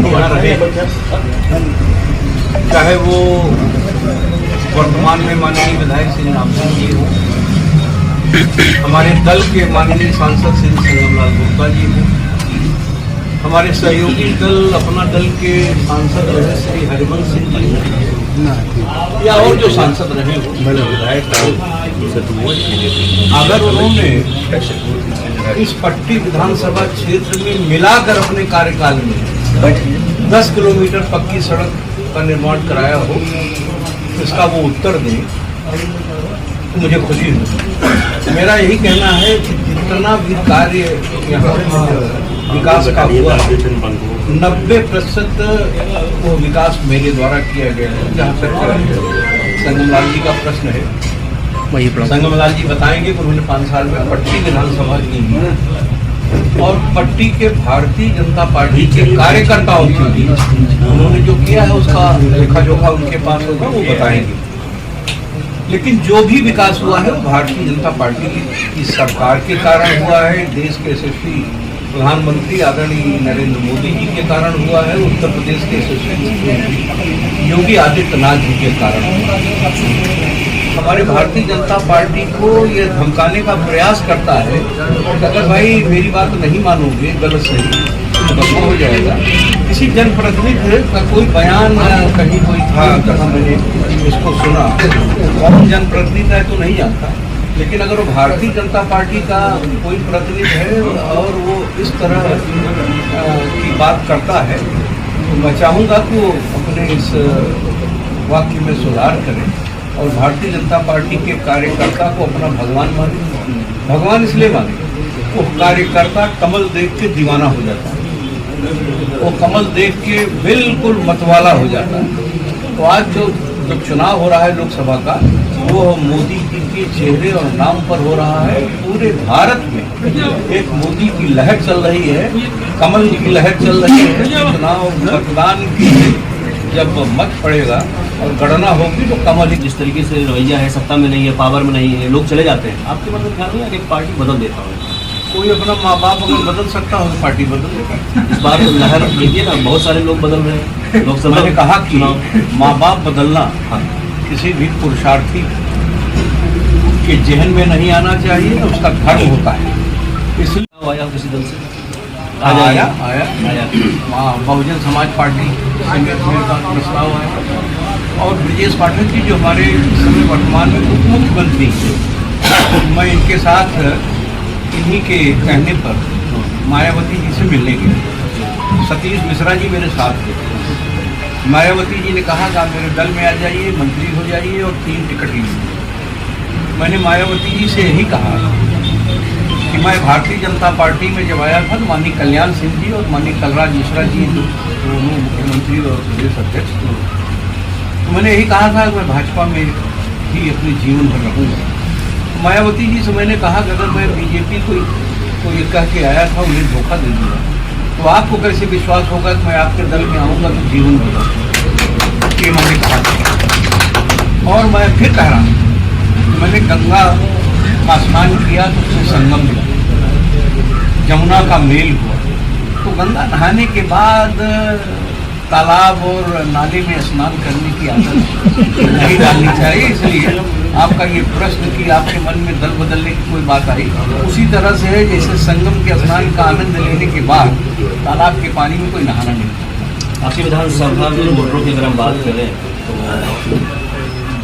यहाँ रहे, चाहे वो वर्तमान में माननीय विधायक श्री राम सिंह जी हो, हमारे दल के माननीय सांसद श्री संगमलाल गुप्ता जी हो, हमारे सहयोगी दल अपना दल के सांसद रहे श्री हरिवंश सिंह जी या और जो सांसद रहे हो, विधायक अगर उन्होंने इस पट्टी विधानसभा क्षेत्र में मिलाकर अपने कार्यकाल में 10 किलोमीटर पक्की सड़क का निर्माण कराया हो, इसका वो उत्तर दें तो मुझे खुशी होगी। मेरा यही कहना है कि जितना भी कार्य यहाँ विकास का हुआ 90% वो विकास मेरे द्वारा किया गया है। जहाँ तक संगमलाल जी का प्रश्न है, संगमलाल जी बताएंगे कि उन्होंने 5 साल में पट्टी विधानसभा की और पट्टी के भारतीय जनता पार्टी के कार्यकर्ताओं के लिए उन्होंने जो किया है उसका लेखा जोखा उनके पास होगा, वो बताएंगे। लेकिन जो भी विकास हुआ है वो भारतीय जनता पार्टी की सरकार के कारण हुआ है, देश के यशस्वी प्रधानमंत्री आदरणीय नरेंद्र मोदी जी के कारण हुआ है, उत्तर प्रदेश के यशस्वी मुख्यमंत्री योगी आदित्यनाथ जी के कारण हुआ है। हमारे भारतीय जनता पार्टी को ये धमकाने का प्रयास करता है कि अगर भाई मेरी बात नहीं मानोगे, गलत सही तो बदनाम हो जाएगा। किसी जनप्रतिनिधि का कोई बयान कहीं कोई था, कहाँ मैंने इसको सुना, कौन जनप्रतिनिधि है तो नहीं जानता, लेकिन अगर वो भारतीय जनता पार्टी का कोई प्रतिनिधि है और वो इस तरह की बात करता है तो मैं चाहूँगा कि वो अपने इस वाक्य में सुधार करें और भारतीय जनता पार्टी के कार्यकर्ता को अपना भगवान माने। भगवान इसलिए माने, वो कार्यकर्ता कमल देख के दीवाना हो जाता है, वो कमल देख के बिल्कुल मतवाला हो जाता है। तो आज जो चुनाव हो रहा है लोकसभा का, वो मोदी जी के चेहरे और नाम पर हो रहा है। पूरे भारत में एक मोदी की लहर चल रही है, कमल की लहर चल रही है। चुनाव मतदान की जब मत पड़ेगा और गणना होगी तो कमल ही। जिस तरीके से रवैया है, सत्ता में नहीं है, पावर में नहीं है, लोग चले जाते हैं, आपके मतलब ख्याल में एक पार्टी बदल देता हूँ? कोई अपना माँ बाप अगर बदल सकता हो तो पार्टी बदल देगा। इस बार तो लहर देखिए ना, बहुत सारे लोग बदल रहे हैं। लोकसभा मैंने कहा कि माँ बाप बदलना किसी भी पुरुषार्थी के जहन में नहीं आना चाहिए, उसका धर्म होता है। इसलिए आया किसी दल से आया बहुजन समाज पार्टी से मेरे पास प्रस्ताव आया और ब्रजेश पाठक जी जो हमारे समय वर्तमान में उप मुख्यमंत्री हैं, मैं इनके साथ इन्हीं के कहने पर मायावती जी से मिलने गया। सतीश मिश्रा जी मेरे साथ थे। मायावती जी ने कहा कि आप मेरे दल में आ जाइए, मंत्री हो जाइए और 3 टिकट लीजिए। मैंने मायावती जी से यही कहा कि मैं भारतीय जनता पार्टी में जब आया था तो माननीय कल्याण सिंह जी और माननीय कलराज मिश्रा जी दोनों मुख्यमंत्री और प्रदेश अध्यक्ष, तो मैंने यही कहा था कि मैं भाजपा में ही अपने जीवन भर रहूँगा। मायावती जी से मैंने कहा कि अगर मैं बीजेपी को ये कह के आया था उन्हें धोखा दे दिया तो आपको कैसे विश्वास होगा कि मैं आपके दल में आऊँगा तो जीवन भर, ये मैंने कहा था। और मैं फिर कह रहा हूँ, मैंने गंगा का स्नान किया तो उससे संगम हुआ, जमुना का मेल हुआ, तो गंगा नहाने के बाद तालाब और नाले में स्नान करने की आदत नहीं डालनी चाहिए। इसलिए आपका ये प्रश्न कि आपके मन में दल बदलने की कोई बात आई, उसी तरह से है जैसे संगम के स्नान का आनंद लेने के बाद तालाब के पानी में कोई नहाना नहीं। आपकी विधानसभा में वोटरों की अगर हम बात करें तो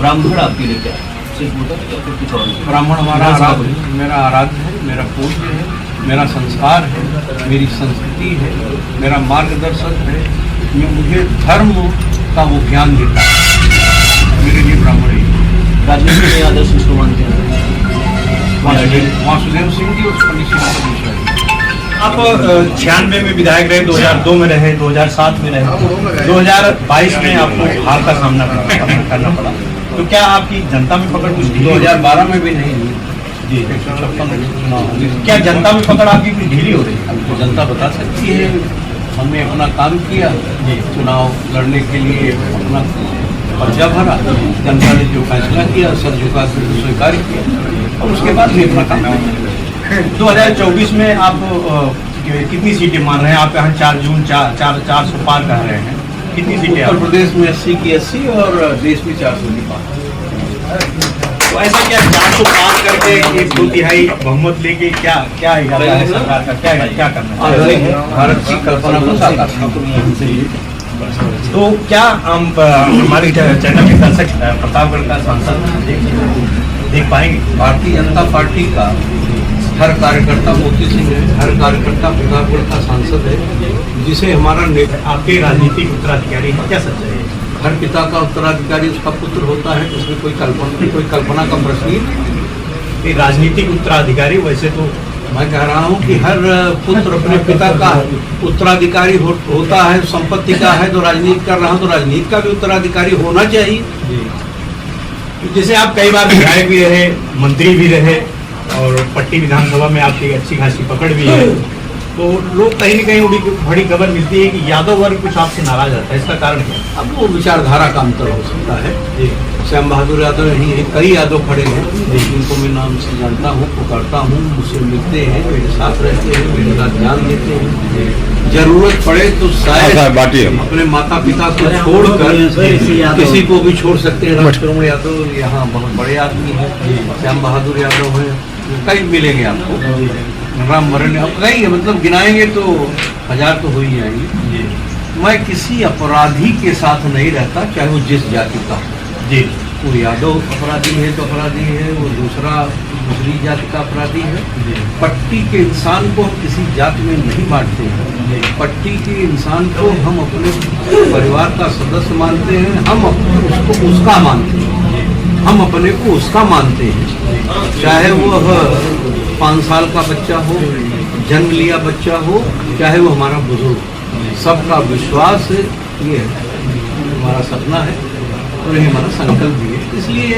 ब्राह्मण आपके लिए क्या सिर्फ वोटर या फिर कुछ और? ब्राह्मण हमारा मेरा आराध्य है, मेरा पूज्य है, मेरा संस्कार है, मेरी संस्कृति है, मेरा मार्गदर्शक है, मुझे धर्म का वो ज्ञान देता है। मेरे लिए ब्राह्मण ही राजनीति में आदर्श किसको मानते हैं? वासुदेव सिंह जी और मिश्रा जी। आप 96 में विधायक रहे, 2002 में रहे, 2007 में रहे, 2022 में आपको हार का सामना करना पड़ा। तो क्या आपकी जनता में पकड़ कुछ ढीली? 2012 में भी नहीं हुई जी, 156 क्या जनता में पकड़ आपकी कुछ ढीली हो रही है? जनता बता सकती है। हमने अपना काम किया, चुनाव लड़ने के लिए अपना पर्चा भरा, जनता ने जो फैसला किया सर झुका कर स्वीकार किया और उसके बाद भी अपना काम किया। 2024 में आप कितनी सीटें मान रहे हैं आप? यहाँ 4 जून 400 पार कह रहे हैं, कितनी सीटें उत्तर आप? प्रदेश में 80 की 80 और देश में 400 की 5। तो ऐसा क्या 400 पार करके एक 2/3 बहुमत लेके क्या इरादा है सरकार का? क्या करना आधुनिक भारत की कल्पना को साकार करना। तो क्या हम हमारे चैनल के दर्शक प्रतापगढ़ का सांसद देख पाएंगे? भारतीय जनता पार्टी का हर कार्यकर्ता मोती सिंह है, हर कार्यकर्ता प्रतापगढ़ का सांसद है, जिसे हमारा नेता आपके राजनीतिक उत्तराधिकारी हैं, क्या सच्चाई है? हर पिता का उत्तराधिकारी उसका पुत्र होता है, उसमें कोई कल्पना का प्रश्न ही नहीं। ये राजनीतिक उत्तराधिकारी वैसे तो मैं कह रहा हूँ कि हर पुत्र अपने पिता का उत्तराधिकारी होता है, संपत्ति का है। तो राजनीति कर रहा हूँ तो राजनीति का भी उत्तराधिकारी होना चाहिए। तो जैसे आप कई बार विधायक भी रहे, मंत्री भी रहे और पट्टी विधानसभा में आपकी अच्छी खासी पकड़ भी है, तो लोग कहीं न कहीं बड़ी खबर मिलती है कि यादव वर्ग कुछ आपसे नाराज आता है, इसका कारण क्या? अब वो विचारधारा का अंतर हो सकता है। श्याम बहादुर यादव नहीं है, कई यादव खड़े हैं जिनको मैं नाम से जानता हूँ, पुकारता हूँ, मुझसे मिलते हैं, मेरे साथ रहते हैं, मेरे साथ ध्यान देते हैं। जरूरत पड़े तो शायद अपने माता पिता को छोड़कर किसी को भी छोड़ सकते हैं। राजकमल यादव यहाँ बहुत बड़े आदमी है, श्याम बहादुर यादव है, कई मिलेंगे आपको। राम मरण अब कई है, मतलब गिनाएंगे तो 1000 तो हो ही जाएंगे। मैं किसी अपराधी के साथ नहीं रहता, चाहे वो जिस जाति का हो। जी, वो यादव अपराधी है तो अपराधी है, वो दूसरी जाति का अपराधी है। पट्टी के इंसान को हम किसी जाति में नहीं बांटते हैं। पट्टी के इंसान को हम अपने परिवार का सदस्य मानते हैं, हम उसको उसका मानते हैं, हम अपने को उसका मानते हैं। चाहे वो 5 साल का बच्चा हो, जन्म लिया बच्चा हो, चाहे वो हमारा बुजुर्ग, सबका विश्वास ये है, हमारा सपना है और ये हमारा संकल्प भी है। इसलिए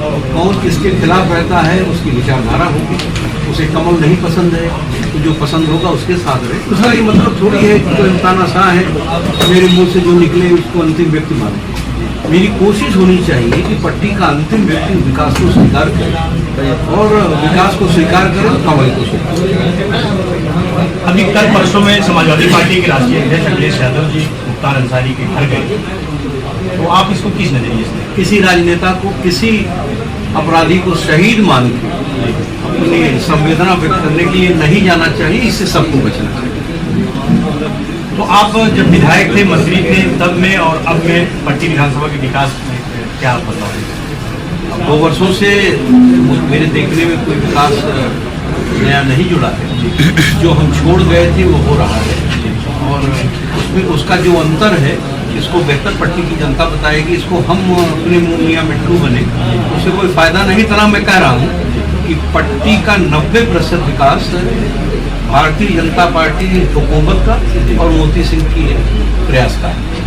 कौन किसके खिलाफ रहता है उसकी विचारधारा होगी। उसे कमल नहीं पसंद है तो जो पसंद होगा उसके साथ रहे। उसका ये मतलब थोड़ी है कि कोई इंसान शाह है, मेरे मुंह से जो निकले उसको अंतिम व्यक्ति माने। मेरी कोशिश होनी चाहिए कि पट्टी का अंतिम व्यक्ति विकास को स्वीकार करे और विकास को स्वीकार करे तो कमल को स्वीकार। अभी कल परसों में समाजवादी पार्टी के राष्ट्रीय अध्यक्ष अखिलेश यादव जी मुख्तार अंसारी के घर गए, तो आप इसको किस नजरिए से? किसी राजनेता को किसी अपराधी को शहीद मान के अपनी संवेदना व्यक्त करने के लिए नहीं जाना चाहिए, इससे सबको बचना चाहिए। तो आप जब विधायक थे, मंत्री थे, तब में और अब में पट्टी विधानसभा के विकास में क्या आप बताओगे? 2 वर्षों से मेरे देखने में कोई विकास नया नहीं जुड़ा है। जो हम छोड़ गए थे वो हो रहा है और उसमें उसका जो अंतर है इसको बेहतर पट्टी की जनता बताएगी। इसको हम अपने मुँह मियां मिट्टू बने उससे कोई फायदा नहीं। तरह मैं कह रहा हूँ कि पट्टी का 90% विकास भारतीय जनता पार्टी हुकूमत का और मोती सिंह की प्रयास का है।